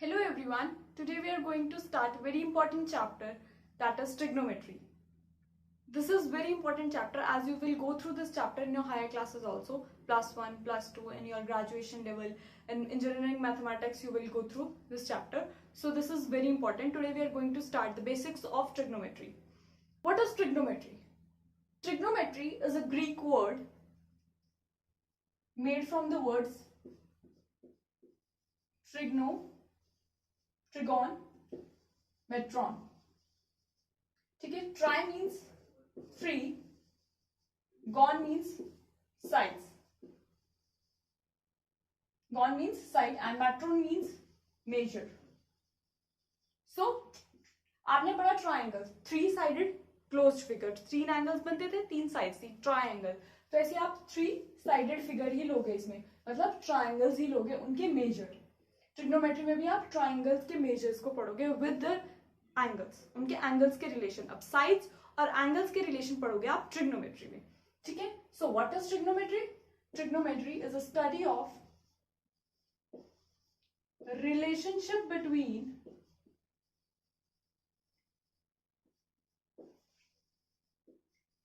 Hello everyone, today we are going to start a very important chapter, that is trigonometry. This is very important chapter as you will go through this chapter in your higher classes also, +1, +2 in your graduation level. In engineering mathematics you will go through this chapter. So this is very important. Today we are going to start the basics of trigonometry. What is trigonometry? Trigonometry is a Greek word made from the words trigon, metron. ठीक है, try means free, gon means sides, gon means side and metron means measure. So आपने पढ़ा triangle, 3 sided closed figure, 3 angles बनते थे, 3 sides थी, triangle. तो ऐसे आप 3 साइडेड फिगर ही लोगे इसमें, मतलब ट्राइंगल्स ही लोगे, उनके मेजर. ट्रिग्नोमेट्री में भी आप ट्राइंगल्स के मेजर्स को पढ़ोगे विद द एंगल्स, उनके एंगल्स के रिलेशन. अब साइड्स और एंगल्स के रिलेशन पढ़ोगे आप ट्रिग्नोमेट्री में. ठीक है. So what is trigonometry? Trigonometry is a study of relationship between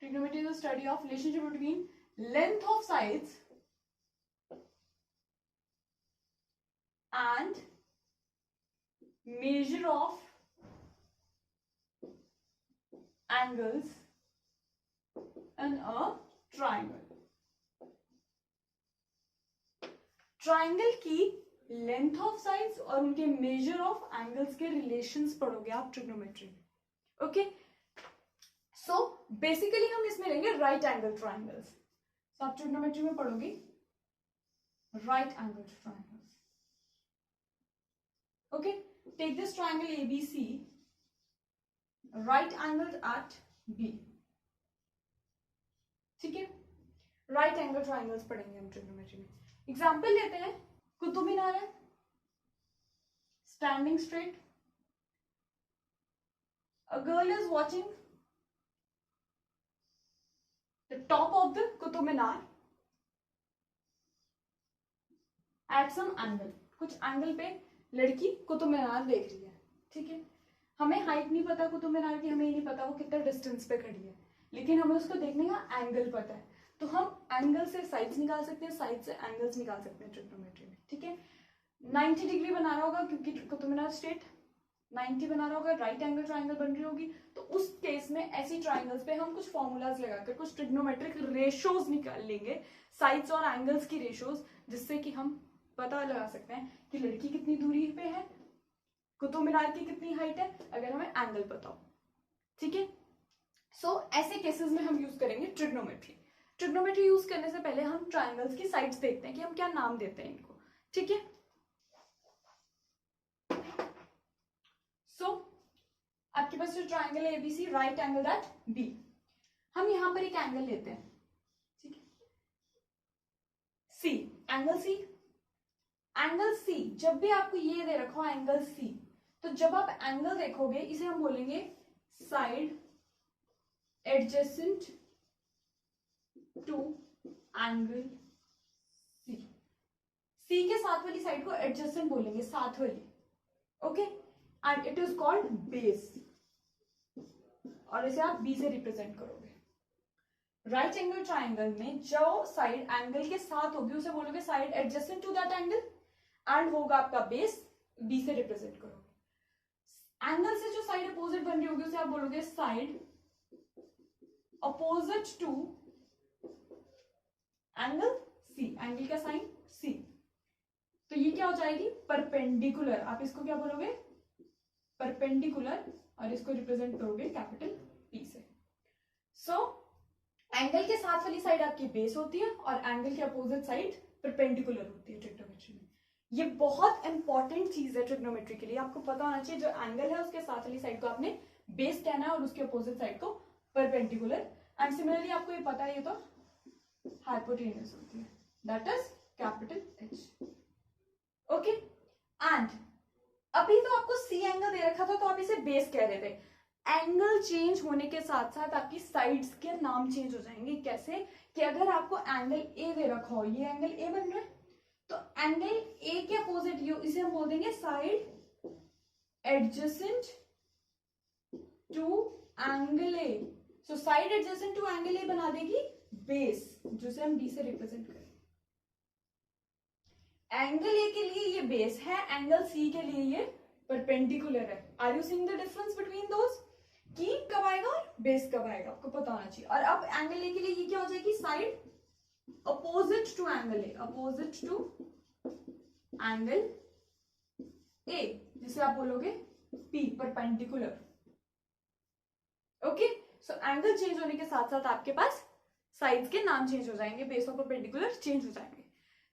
trigonometry is a study of relationship between length of sides and measure of angles in a triangle. Triangle की length of sides और उनके measure of angles के relations पढ़ोगे आप trigonometry में. Okay. So basically हम इसमें लेंगे राइट एंगल ट्राइंगल्स. तो आप ट्रिग्नोमेट्री में पढ़ोगे right angle triangles. Okay. Take this triangle ABC, right angle at B. ठीक है. राइट एंगल ट्राइंगल्स पढ़ेंगे हम ट्रिग्नोमेट्री में. एग्जाम्पल लेते हैं. कुतुब मीनार है, standing straight. A girl is watching the top of the Qutub Minar at some angle. कुछ angle पे लड़की कुतुब मीनार देख रही है. ठीक है. हमें हाइट नहीं पता कुतुब मीनार की, हमें ये नहीं पता वो कितना डिस्टेंस पे खड़ी है, लेकिन हमें उसको देखने का एंगल पता है. तो हम एंगल से साइड्स निकाल सकते हैं, साइड से एंगल्स निकाल सकते हैं ट्रिग्नोमेट्री में. ठीक है. 90 डिग्री बना रहा होगा क्योंकि कुतुब मीनार स्ट्रेट 90 बना रहा होगा, राइट एंगल ट्राइंगल बन रही होगी. तो उस केस में ऐसी ट्राइंगल्स पे हम कुछ फॉर्मूलाज लगाकर कुछ ट्रिग्नोमेट्रिक रेशोज निकाल लेंगे, साइड्स और एंगल्स की रेशोज, जिससे कि हम पता लगा सकते हैं कि लड़की कितनी दूरी पे है, कुतुब मीनार की कितनी हाइट है, अगर हमें एंगल पता हो. ठीक है. सो ऐसे केसेस में हम यूज करेंगे ट्रिग्नोमेट्री. ट्रिग्नोमेट्री यूज करने से पहले हम ट्राइंगल्स की साइड्स देखते हैं कि हम क्या नाम देते हैं इनको. ठीक है. आपके पास जो ट्राइंगल है ABC, right angle at B. हम यहां पर एक एंगल लेते हैं. ठीक है. सी, एंगल सी. एंगल सी जब भी आपको ये दे रखा हो एंगल सी, तो जब आप एंगल देखोगे इसे हम बोलेंगे side adjacent to angle C. C के साथ वाली साइड को एडजेसेंट बोलेंगे, साथ वाली. Okay. And it is called base, और इसे आप बी से रिप्रेजेंट करोगे. राइट एंगल ट्राइंगल में जो साइड एंगल के साथ होगी उसे बोलोगे side adjacent to that angle, and होगा आपका बेस, बी से रिप्रेजेंट करोगे. एंगल से जो साइड अपोजिट बन रही होगी उसे आप बोलोगे side opposite to angle C. Angle का साइन सी. तो ये क्या हो जाएगी? परपेंडिकुलर. आप इसको क्या बोलोगे? परपेंडिकुलर, और इसको रिप्रेजेंट करोगे कैपिटल पी से. सो एंगल के साथ वाली साइड आपकी बेस होती है और एंगल के अपोजिट साइड परपेंडिकुलर होती है ट्रिग्नोमेट्री में. ये बहुत इंपॉर्टेंट चीज है ट्रिग्नोमेट्री के लिए. आपको पता होना चाहिए जो एंगल है उसके साथ वाली साइड को आपने बेस कहना है और उसके अपोजिट साइड को परपेंडिकुलर. एंड सिमिलरली आपको ये पता है ये तो हाइपोटेन्यूज होती है, that is capital H. Okay. And अभी तो आपको सी एंगल दे रखा था तो आप इसे बेस कह रहे थे. एंगल चेंज होने के साथ साथ आपकी साइड्स के नाम चेंज हो जाएंगे. कैसे? कि अगर आपको एंगल ए दे रखा हो, ये एंगल ए बन रहा है, तो एंगल ए के अपोजिट इसे हम बोल देंगे side adjacent to angle A, so side adjacent to angle A बना देगी बेस, जिसे हम बी से रिप्रेजेंट करें। एंगल ए के लिए ये बेस है, एंगल सी के लिए ये परपेंडिकुलर है। Are you seeing the difference between those? की कब आएगा और बेस कब आएगा, आपको पता होना चाहिए। और अब एंगल ए के लिए ये क्या हो जाएगी? Side opposite to angle A, opposite to angle A, जिसे आप बोलोगे P, perpendicular. Okay, so angle change होने के साथ साथ आपके पास साइड्स के नाम चेंज हो जाएंगे, बेस और परपेंडिकुलर चेंज हो जाएंगे।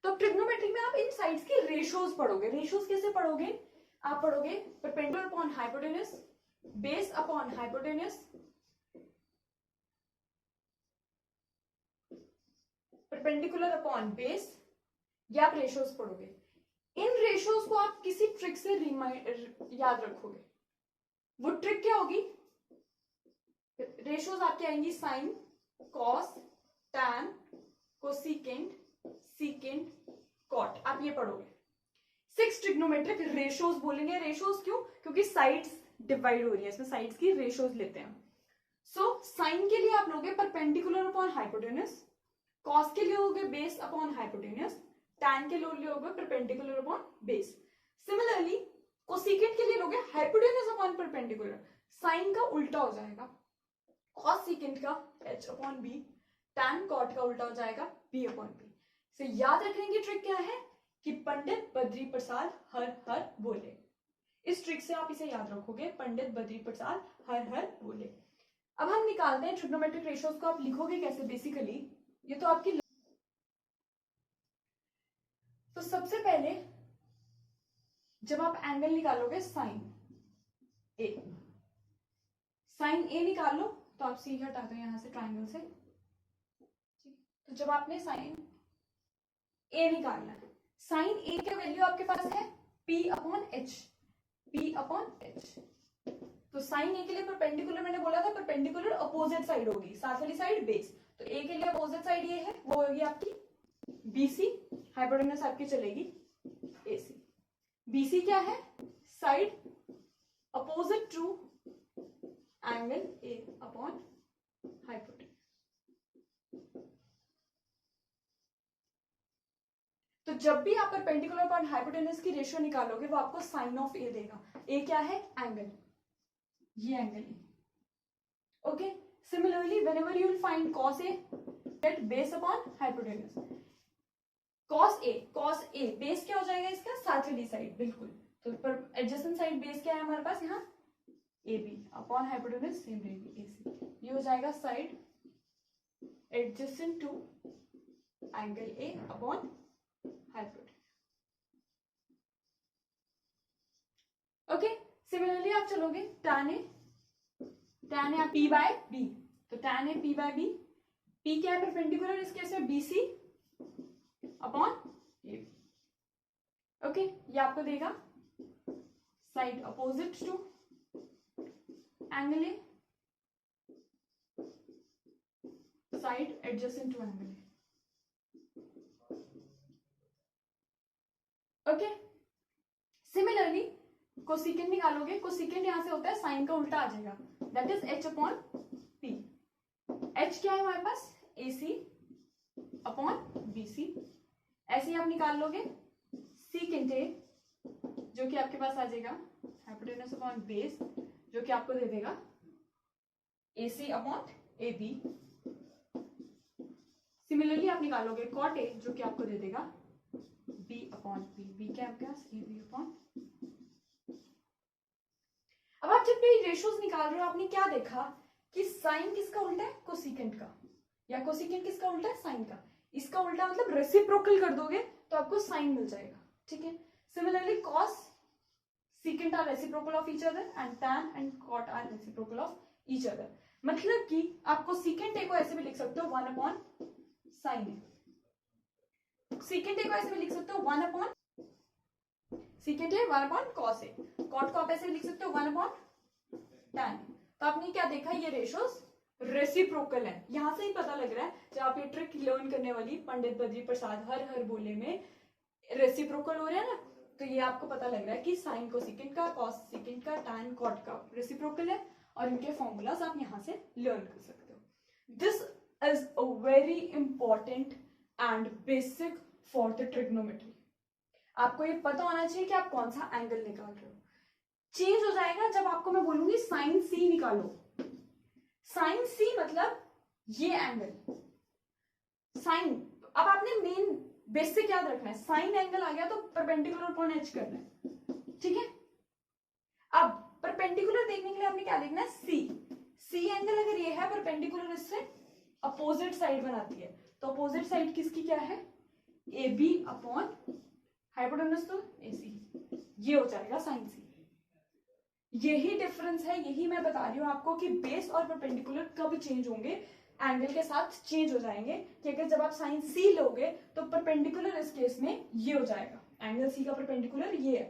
तो ट्रिग्नोमेट्री में आप इन साइड्स की रेशियोज पढ़ोगे। रेशियोज कैसे पढ़ोगे? आप पढ़ोगे perpendicular upon hypotenuse, base upon hypotenuse, perpendicular upon base, या आप रेशियोज पढ़ोगे। इन रेशियोज को आप किसी ट्रिक से याद रखोगे। वो ट्रिक क्या होगी? रेशियोज आपकी आएंगी sine, cos, tan, cosecant, secant, cot, आप ये पढ़ोगे। 6 ट्रिग्नोमेट्रिक रेशियोज बोलेंगे। रेशियोज क्यों? क्योंकि साइड्स डिवाइड हो रही है, इसमें साइड्स की रेशियोज लेते हैं। सो साइन के लिए आप लोगे परपेंडिकुलर अपॉन हाइपोटेन्यूज, कॉस के लिए लोगे बेस अपॉन हाइपोटेन्यूज, टैन के लिए लोगे perpendicular upon base. Similarly cosecant के लिए लोगे हाइपोटेन्यूज अपॉन परपेंडिकुलर, साइन का उल्टा हो जाएगा, कॉस सीकेंट का h upon B, tan cot का उल्टा हो जाएगा b अपॉन बी। से याद रखने की ट्रिक क्या है कि पंडित बद्री प्रसाद हर हर बोले। इस ट्रिक से आप इसे याद रखोगे, पंडित बद्री प्रसाद हर हर बोले। अब हम निकालते हैं ट्रिग्नोमेट्रिक रेशियोज को। आप लिखोगे कैसे? बेसिकली ये तो आपकी, तो सबसे पहले जब आप एंगल निकालोगे साइन ए, साइन ए निकाल लो, तो आप सी हटा दो यहां से ट्राइंगल से। तो जब आपने साइन ए निकालना है, साइन ए का वैल्यू आपके पास है p upon H, p upon H. तो साइन ए के लिए परपेंडिकुलर मैंने बोला था, परपेंडिकुलर अपोजिट साइड होगी, साथ वाली साइड बेस। तो ए के लिए अपोजिट साइड ये है, वो होगी आपकी बीसी, हाइपोटेन्यूज आपकी चलेगी एसी। बीसी क्या है? Side opposite to angle A upon hypotenuse. तो जब भी आप परपेंडिकुलर अपॉन हाइपोटेन्यूज की रेशियो निकालोगे, वो आपको साइन ऑफ ए देगा। ए क्या है? एंगल, ये angle A. Okay, similarly whenever you will find cos a, get base upon hypotenuse. cos a base क्या हो जाएगा इसका? साथ वाली साइड, बिल्कुल। तो पर एडजेसेंट साइड बेस क्या है हमारे पास यहाँ? AB अपॉन हाइपोटेन्यूज सेम रहेगी AC। ये हो जाएगा side adjacent to angle A upon hypotenuse. Okay, similarly आप चलोगे tan A आप P बाय B, तो tan A P by B, P क्या है? परपेंडिकुलर इस केस में BC अपॉन AB। ओके, ये आपको देगा side opposite to angle A, side adjacent to angle A। Okay, similarly cosecant निकालोगे। कोसिकेंट यहां से होता है साइन का उल्टा आ जाएगा, that is h upon p। h क्या है हमारे पास? AC upon BC। ऐसे ही आप निकाल लोगे सीकेंट A, जो कि आपके पास आ जाएगा हाइपोटेन्यूज अपॉन बेस, जो कि आपको दे देगा AC अपॉन AB। सिमिलरली आप निकालोगे कॉट A, जो कि आपको दे देगा B अपॉन P। B क्या है आपके पास? AB upon. अब आप जब भी रेशियोज निकाल रहे हो, आपने क्या देखा कि साइन किसका उल्टा है? कोसिकेंट का, या कोसिकेंट किसका उल्टा है? साइन का। इसका उल्टा मतलब रेसिप्रोकल कर दोगे तो आपको साइन मिल जाएगा, ठीक है। Similarly cosecant are reciprocal of each other and tan and cot are reciprocal of each other. मतलब कि आपको सीकेंट ए को ऐसे भी लिख सकते हो 1 upon sine A, secant A को ऐसे भी लिख सकते हो 1 upon secant A 1 upon cos A, cot को आप ऐसे लिख सकते हो 1 अपॉन टैन। तो आपने क्या देखा? ये रेशियोज रेसिप्रोकल है। यहां से ही पता लग रहा है, जब आप ये ट्रिक लर्न करने वाली पंडित बद्री प्रसाद हर हर बोले में रेसिप्रोकल हो रहा है ना, तो ये आपको पता लग रहा है कि साइन कोसेकेंट का, कॉस सेकेंट का, टैन कॉट का रेसिप्रोकल है और इनके फॉर्मूलाज आप यहाँ से लर्न कर सकते हो. This is a very important and basic for the trigonometry. आपको ये पता होना चाहिए कि आप कौन सा एंगल निकाल रहे हो. चेंज हो जाएगा जब आपको मैं बोलूंगी साइन सी निकालो. साइन सी मतलब ये एंगल साइन. अब आपने मेन बेसिक याद रखना है, साइन एंगल आ गया तो परपेंडिकुलर अपॉन एच करना है. ठीक है. अब परपेंडिकुलर देखने के लिए आपने क्या देखना है, सी. सी एंगल अगर ये है परपेंडिकुलर इससे अपोजिट साइड बनाती है, तो अपोजिट साइड किसकी क्या है, ए बी अपॉन हाइपोटेन्यूज तो ए सी. ये हो जाएगा साइन सी. यही डिफरेंस है, यही मैं बता रही हूं आपको कि बेस और परपेंडिकुलर कब चेंज होंगे, एंगल के साथ चेंज हो जाएंगे. कि अगर जब आप साइन सी लोगे तो परपेंडिकुलर इस केस में ये हो जाएगा, एंगल सी का परपेंडिकुलर ये है,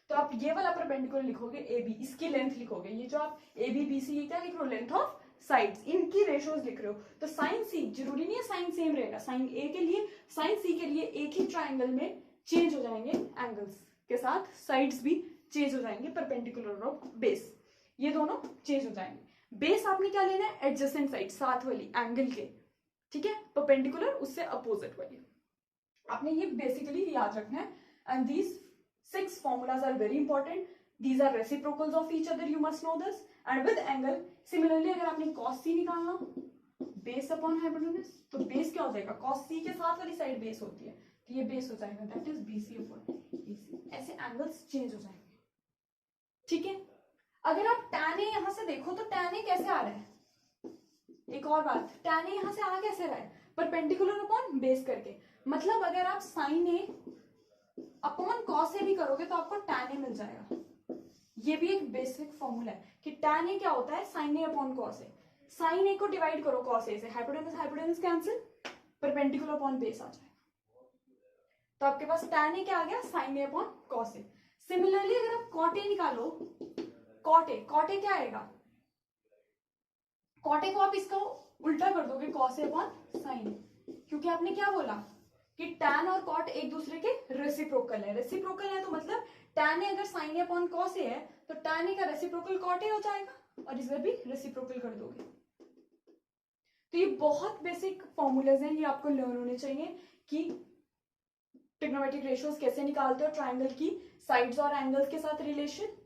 तो आप ये वाला परपेंडिकुलर लिखोगे ए बी, इसकी लेंथ लिखोगे. ये जो आप ए बी बी सी, ये क्या लिख रहे हो, लेंथ ऑफ साइड्स, इनकी रेशियोज लिख रहे हो. तो साइन सी जरूरी नहीं है साइन सेम रहेगा, साइन ए के लिए साइन सी के लिए एक ही ट्राइंगल में चेंज हो जाएंगे एंगल्स के साथ, साइड्स भी चेंज हो जाएंगे, परपेंडिकुलर और बेस ये दोनों चेंज हो जाएंगे. बेस आपने क्या लेना है, एडजेसेंट साइड, साथ वाली एंगल के. ठीक है. परपेंडिकुलर उससे अपोजिट वाली. आपने ये बेसिकली याद रखना है. And these 6 formulas are very important. These are reciprocals of each other, you must know this. And with angle similarly अगर आपने cos c निकालना बेस अपॉन हाइपोटेन्यूज, तो बेस क्या हो जाएगा, cos c के साथ वाली साइड बेस होती है, तो ये बेस हो जाएगा, that is bc upon ac. ऐसे एंगल्स चेंज हो जाएंगे. ठीक है. अगर आप tan a यहां से देखो तो tan a कैसे आ रहा है, एक और बात, tan a यहां से आ कैसे रहा है, परपेंडिकुलर अपॉन बेस करके. मतलब अगर आप sin a अपॉन कॉस ए भी करोगे तो आपको tan a मिल जाएगा. ये भी एक बेसिक फॉर्मूला है कि tan a क्या होता है, sin a upon cos A. sin a को डिवाइड करो cos a से, hypotenuse hypotenuse cancel, perpendicular upon base आ जाएगा. तो आपके पास tan a क्या आ गया, sin a upon cos a. Similarly अगर आप cot a निकालो, cot a क्या आएगा, cot a को आप इसको उल्टा कर दोगे cos a upon sin a, क्योंकि आपने क्या बोला कि tan और cot एक दूसरे के रेसिप्रोकल है. रेसिप्रोकल है तो मतलब tan a अगर sin a upon cos a है तो tan a का रेसिप्रोकल cot a हो जाएगा और इधर भी रेसिप्रोकल कर दोगे. तो ये बहुत बेसिक फॉर्मूलाज हैं, ये आपको लर्न होने चाहिए कि ट्रिग्नोमेट्रिक रेशियोज कैसे निकालते हो, ट्राइंगल की साइड्स और एंगल्स के साथ relation,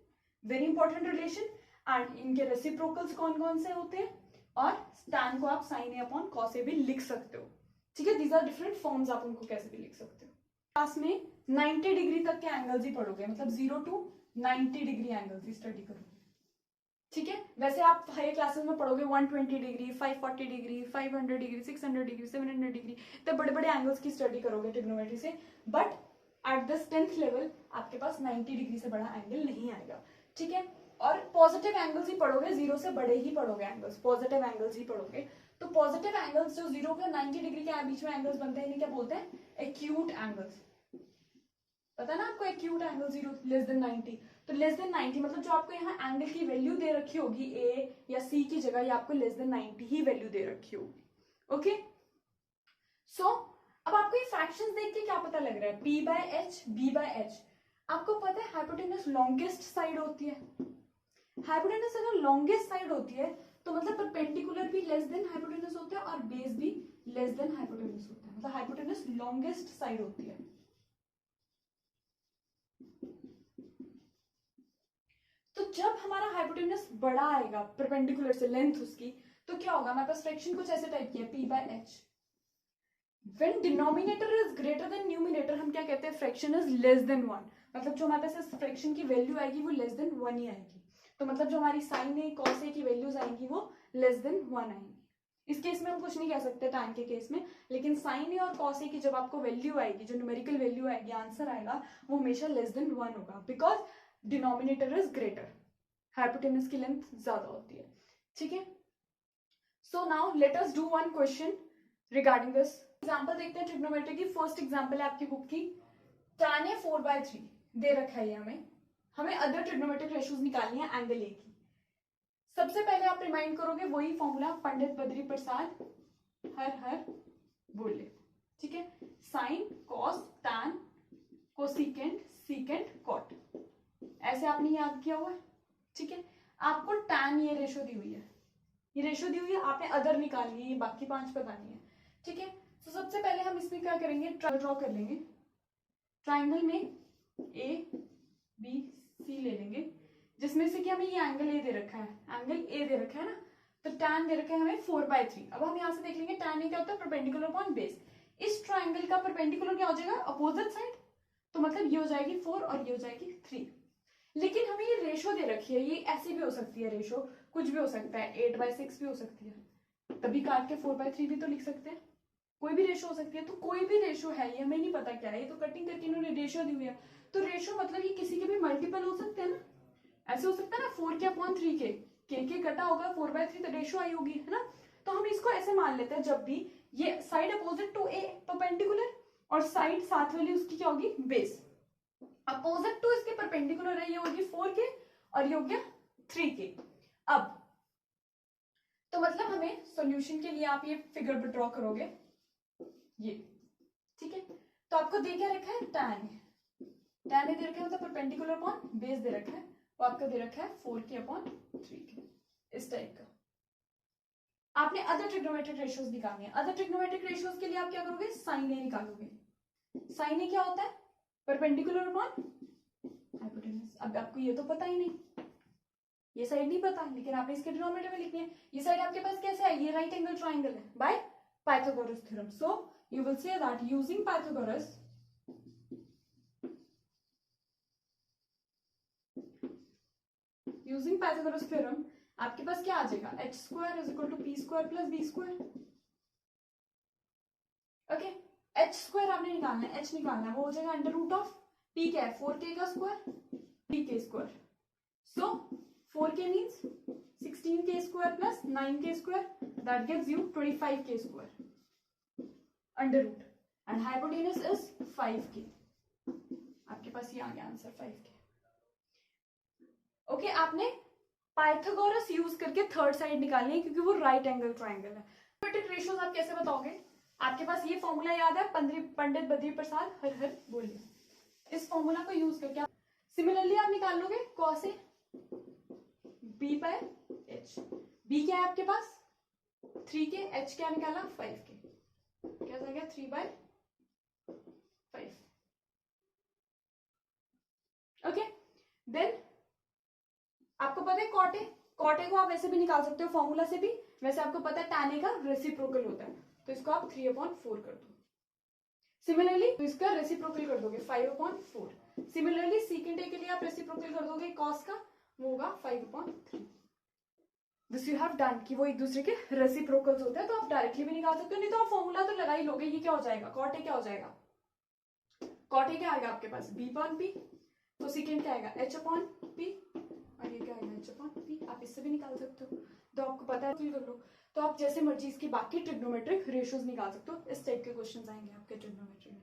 very important relation. And इनके रेसिप्रोकल्स कौन कौन से होते हैं, और tan को आप sin a upon cos a भी लिख सकते हो. ठीक है. दीज आर डिफरेंट फॉर्म्स, आप उनको कैसे भी लिख सकते हो. क्लास में 90 डिग्री तक के एंगल्स ही पढ़ोगे, मतलब 0 to 90 degree angles he study करोगे. ठीक है. वैसे आप हायर क्लासेस में पढ़ोगे 120 degree, 540 degree, 500 degree, 600 degree, 700 degree, तो बड़े बड़े एंगल्स की स्टडी करोगे ट्रिग्नोमेट्री से. But at the 10th level आपके पास 90 डिग्री से बड़ा एंगल नहीं आएगा. ठीक है. और पॉजिटिव एंगल्स ही पढ़ोगे, 0 से बड़े ही पढ़ोगे एंगल्स, पॉजिटिव एंगल्स ही पढ़ोगे. तो पॉजिटिव एंगल्स जो 0 के 90 डिग्री के बीच में एंगल्स बनते हैं, इन्हें क्या बोलते हैं, एक्यूट एंगल्स. पता ना आपको, एक्यूट एंगल 0 लेस देन 90. तो लेस देन 90 मतलब जो आपको यहाँ एंगल की वैल्यू दे रखी होगी ए या सी की जगह, ये आपको लेस देन 90 ही वैल्यू दे रखी होगी. ओके. सो अब आपको ये फ्रैक्शंस देख के क्या पता लग रहा है, p by H, b by H. आपको पता है हाइपोटेन्यूज लॉन्गेस्ट साइड होती है. हाइपोटेन्यूज अगर लॉन्गेस्ट साइड होती है तो मतलब परपेंडिकुलर भी लेस देन हाइपोटेन्यूज होता है और बेस भी लेस देन हाइपोटेन्यूज होता है, मतलब हाइपोटेन्यूज लॉन्गेस्ट साइड होती है. तो जब हमारा हाइपोटेन्यूज बड़ा आएगा परपेंडिकुलर से, लेंथ उसकी, तो क्या होगा, हमारे पास फ्रैक्शन कुछ ऐसे टाइप की है, p by H. When denominator is greater than numerator हम क्या कहते हैं, फ्रैक्शन इज लेस देन 1. मतलब जो हमारे पास फ्रैक्शन की वैल्यू आएगी वो लेस देन 1 ही आएगी. तो मतलब जो हमारी साइन ए कॉस ए की वैल्यूज आएंगी वो लेस देन 1 आएंगी. इस केस में हम कुछ नहीं कह सकते tan के केस में, लेकिन साइन ए और कॉस ए की जब आपको वैल्यू आएगी, जो न्यूमेरिकल वैल्यू आएगी, आंसर आएगा, वो हमेशा लेस देन 1 होगा, because denominator is greater, hypotenuse की लेंथ ज्यादा होती है. ठीक है. So now let us do one question regarding this. Example देखते हैं ट्रिग्नोमेट्री की. फर्स्ट एग्जांपल है आपकी बुक की, tan a 4/3 दे रखा है. हमें अदर ट्रिग्नोमेट्रिक रेशियोज निकालनी है एंगल ए की. सबसे पहले आप रिमाइंड करोगे वही फॉर्मूला पंडित बद्री प्रसाद हर हर बोले. ठीक है. Sine, cos, tan, cosecant, secant cot, ऐसे आपने याद किया हुआ है, ठीक है। आपको tan ये रेशो दी हुई है, ये रेशो दी हुई है, आपने अदर निकालनी है, ये बाकी 5 पता नहीं है, ठीक है। तो सबसे पहले हम इसमें क्या करेंगे, ट्रायंगल ड्रॉ कर लेंगे। ट्रायंगल में ए बी सी ले लेंगे, जिसमें से कि हमें ये एंगल ए दे रखा है, एंगल ए दे रखा है ना, तो tan दे रखा है हमें 4/3। अब हम यहाँ से देख लेंगे tan ए क्या होता है, परपेंडिकुलर अपॉन बेस। इस ट्रायंगल का परपेंडिकुलर क्या हो जाएगा, अपोजिट साइड, तो मतलब ये हो जाएगी 4 और ये हो जाएगी 3। लेकिन हमें ये रेशो दे रखी है, ये ऐसी भी हो सकती है रेशो, कुछ भी हो सकता है, 8/6 भी हो सकती है, तभी काट के 4/3 भी तो लिख सकते हैं, कोई भी रेशो हो सकती है। तो कोई भी रेशो है, ये हमें नहीं पता क्या है, ये तो कटिंग करके इन्होंने रेशो दी हुई है, तो रेशो मतलब ये किसी के भी मल्टीपल हो सकते हैं ना, ऐसे हो सकता है ना 4 के अपॉन 3 के कटा होगा 4/3 तो रेशो आई होगी, है ना। तो हम इसको ऐसे मान लेते हैं, जब भी ये side opposite to A perpendicular और साइड साथ वाली उसकी क्या होगी, बेस, अपोजिट टू इसके परपेंडिकुलर है, ये होगी 4 के और ये हो गया 3 के। अब तो मतलब हमें सॉल्यूशन के लिए आप ये फिगर ड्रॉ करोगे, ये ठीक है। तो आपको दे क्या रखा है, tan ए दे रखा है, मतलब परपेंडिकुलर अपॉन बेस दे रखा है, वो आपका दे रखा है 4 के अपॉन 3 के, इस टाइप का। आपने अदर ट्रिग्नोमेट्रिक रेशियोज निकालने हैं, अदर ट्रिग्नोमेट्रिक रेशियोज के लिए आप क्या करोगे, साइन ए निकालोगे। साइन ए क्या होता है, परपेंडिकुलर अपॉन हाइपोटेन्यूज। अब आपको ये तो पता ही नहीं, ये साइड नहीं पता, लेकिन आपने इसके डिनोमिनेटर में लिखनी है। ये साइड आपके पास कैसे है, ये राइट एंगल ट्राइंगल है by Pythagoras theorem. So you will say that using Pythagoras theorem आपके पास क्या आ जाएगा, h² is equal to p² plus b²। Okay, h² आपने निकालना है, h निकालना है, वो हो जाएगा अंडर रूट ऑफ p क्या है, 4k का स्क्वायर 3k²। सो 4k means 16k² plus 9k² that gives you 25k² under root and hypotenuse is 5k। आपके पास ये आ गया आंसर 5k। ओके, आपने पाइथागोरस यूज करके थर्ड साइड निकालनी है, क्योंकि वो राइट एंगल ट्राइंगल है। ट्रिग्नोमेट्रिक रेशियोज आप कैसे बताओगे, आपके पास ये फॉर्मूला याद है, पंडित बद्री प्रसाद हर हर बोलिए, इस फॉर्मूला को यूज करके आप सिमिलरली आप निकाल लोगे cos A b/h। b क्या है आपके पास 3k, h क्या निकाला 5k, क्या आ गया 3/5। ओके, देन आपको पता है कॉट ए को आप वैसे भी निकाल सकते हो फॉर्मूला से भी, वैसे आपको पता है tan A का रेसिप्रोकल होता है, तो इसको आप 3/4 कर दो। सिमिलरली तो इसका रेसिप्रोकल कर दोगे 5/4। सिमिलरली सीकेंट ए के लिए आप रेसिप्रोकल कर दोगे cos का, वो होगा 5/3। दिस यू हैव डन, कि वो एक दूसरे के रेसिप्रोकल्स होते हैं, तो आप डायरेक्टली भी निकाल सकते हो, नहीं तो आप फॉर्मूला तो लगा ही लोगे। ये क्या हो जाएगा, कॉट ए क्या हो जाएगा, कॉट ए क्या आएगा आपके पास b/p, तो सीकेंट क्या आएगा h/p, और ये क्या आएगा h/p। आप इससे भी निकाल सकते हो, तो आपको पता है कर लो। तो आप जैसे मर्जी इसकी बाकी ट्रिग्नोमेट्रिक रेशियोज निकाल सकते हो, इस टाइप के क्वेश्चन आएंगे आपके ट्रिग्नोमेट्री में।